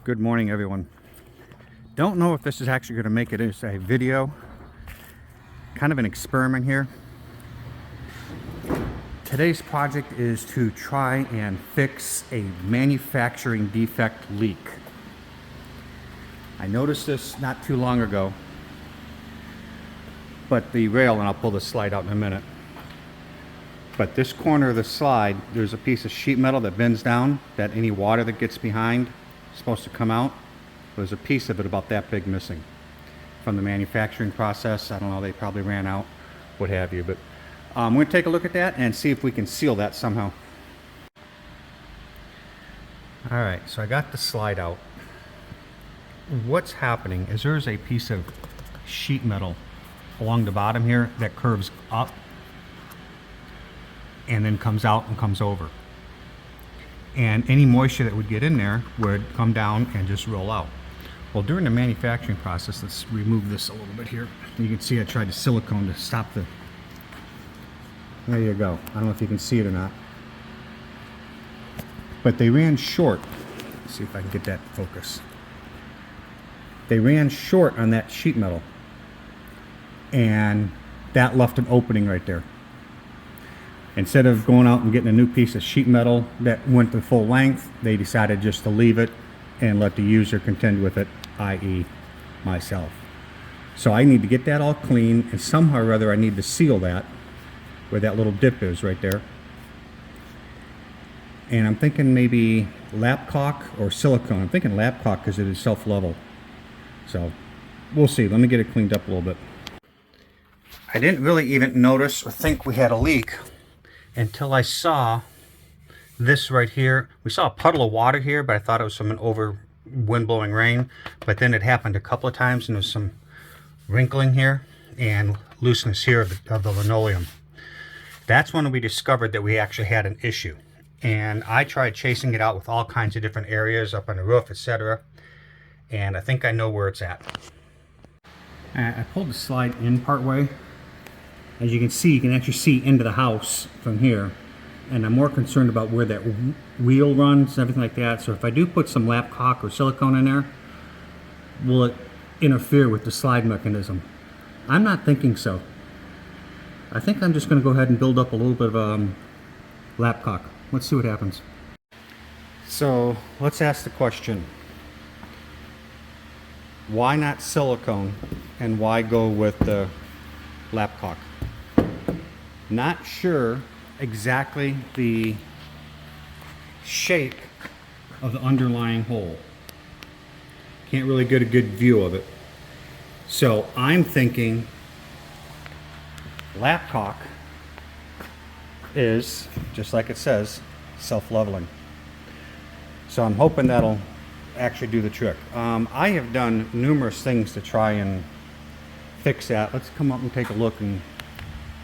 Good morning, everyone. Don't know if this is actually going to make it as a video. Kind of an experiment here. Today's project is to try and fix a manufacturing defect leak. I noticed this not too long ago, but the rail, and I'll pull the slide out in a minute, but this corner of the slide, there's a piece of sheet metal that bends down, that any water that gets behind is supposed to come out. There's a piece of it about that big missing from the manufacturing process. I don't know, they probably ran out, what have you, but we're going to take a look at that and see if we can seal that somehow. Alright, so I got the slide out. What's happening is there's a piece of sheet metal along the bottom here that curves up and then comes out and comes over. And any moisture that would get in there would come down and just roll out. Well, during the manufacturing process, let's remove this a little bit here. You can see I tried the silicone to stop the... There you go. I don't know if you can see it or not. But they ran short. Let's see if I can get that focus. They ran short on that sheet metal. And that left an opening right there. Instead of going out and getting a new piece of sheet metal that went the full length, they decided just to leave it and let the user contend with it, i.e. myself. So I need to get that all clean, and somehow or other I need to seal that, where that little dip is right there. And I'm thinking maybe lap caulk or silicone. I'm thinking lap caulk because it is self-level. So we'll see. Let me get it cleaned up a little bit. I didn't really even notice or think we had a leak until I saw this right here. We saw a puddle of water here, but I thought it was from an over wind blowing rain. But then it happened a couple of times, and there's some wrinkling here and looseness here of the linoleum. That's when we discovered that we actually had an issue. And I tried chasing it out with all kinds of different areas up on the roof, etc. And I think I know where it's at. I pulled the slide in part way. As you can see, you can actually see into the house from here. And I'm more concerned about where that wheel runs and everything like that. So if I do put some lap caulk or silicone in there, will it interfere with the slide mechanism? I'm not thinking so. I think I'm just going to go ahead and build up a little bit of lap caulk. Let's see what happens. So let's ask the question. Why not silicone and why go with the lap caulk? Not sure exactly the shape of the underlying hole. Can't really get a good view of it. So I'm thinking lap caulk is, just like it says, self-leveling. So I'm hoping that'll actually do the trick. I have done numerous things to try and fix that. Let's come up and take a look and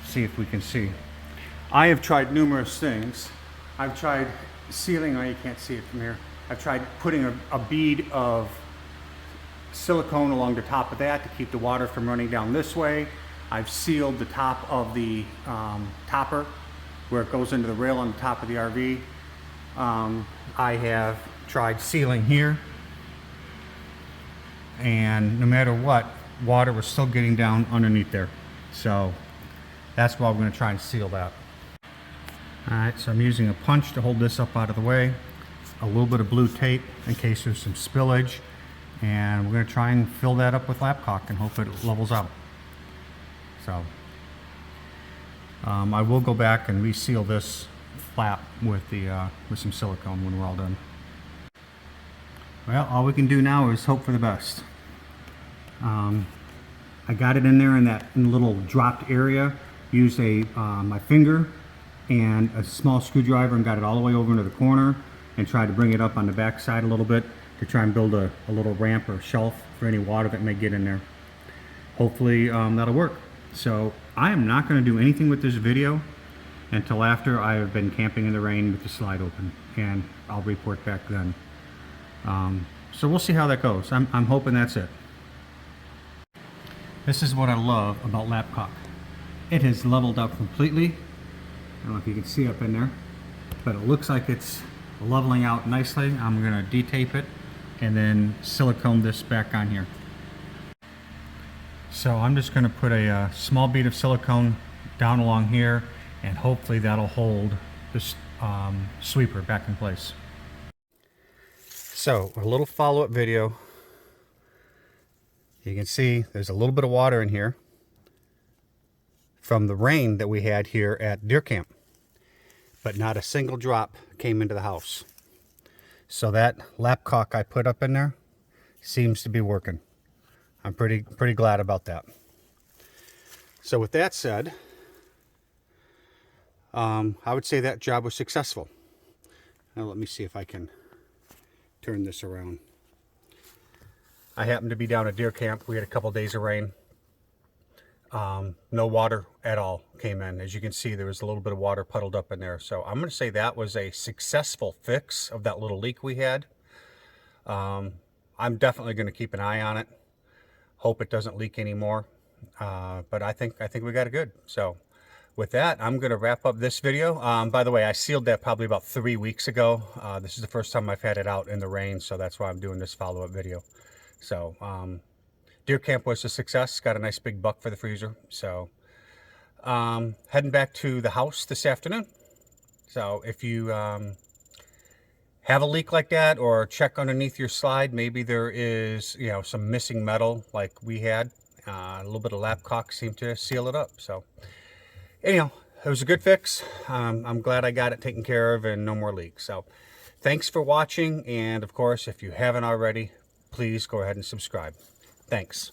see if we can see. I have tried numerous things. I've tried sealing, oh, you can't see it from here. I've tried putting a bead of silicone along the top of that to keep the water from running down this way. I've sealed the top of the topper where it goes into the rail on the top of the RV. I have tried sealing here, and no matter what, water was still getting down underneath there. So that's why we're going to try and seal that. Alright, so I'm using a punch to hold this up out of the way, a little bit of blue tape in case there's some spillage, and we're going to try and fill that up with lap caulk and hope it levels out. So I will go back and reseal this flap with some silicone when we're all done. Well, all we can do now is hope for the best. I got it in there in that little dropped area, used my finger and a small screwdriver and got it all the way over into the corner and tried to bring it up on the back side a little bit to try and build a little ramp or shelf for any water that may get in there. Hopefully that'll work. So I am not going to do anything with this video until after I have been camping in the rain with the slide open, and I'll report back then. So we'll see how that goes. I'm hoping that's it. This is what I love about lap caulk. It has leveled up completely. I don't know if you can see up in there, but it looks like it's leveling out nicely. I'm going to detape it and then silicone this back on here. So I'm just going to put a small bead of silicone down along here, and hopefully that'll hold this sweeper back in place. So a little follow-up video. You can see there's a little bit of water in here from the rain that we had here at deer camp, but not a single drop came into the house. So that lap caulk I put up in there seems to be working. I'm pretty glad about that. So with that said, I would say that job was successful. Now let me see if I can turn this around. I happened to be down at deer camp. We had a couple days of rain. No water at all came in. As you can see, there was a little bit of water puddled up in there. So I'm going to say that was a successful fix of that little leak we had. I'm definitely going to keep an eye on it. Hope it doesn't leak anymore. But I think we got it good. So with that, I'm going to wrap up this video. By the way, I sealed that probably about 3 weeks ago. This is the first time I've had it out in the rain, so that's why I'm doing this follow-up video. So deer camp was a success. Got a nice big buck for the freezer. So heading back to the house this afternoon. So if you have a leak like that, or check underneath your slide, maybe there is, you know, some missing metal like we had. A little bit of lap caulk seemed to seal it up. So anyhow, it was a good fix. I'm glad I got it taken care of and no more leaks. So thanks for watching. And of course, if you haven't already, please go ahead and subscribe. Thanks.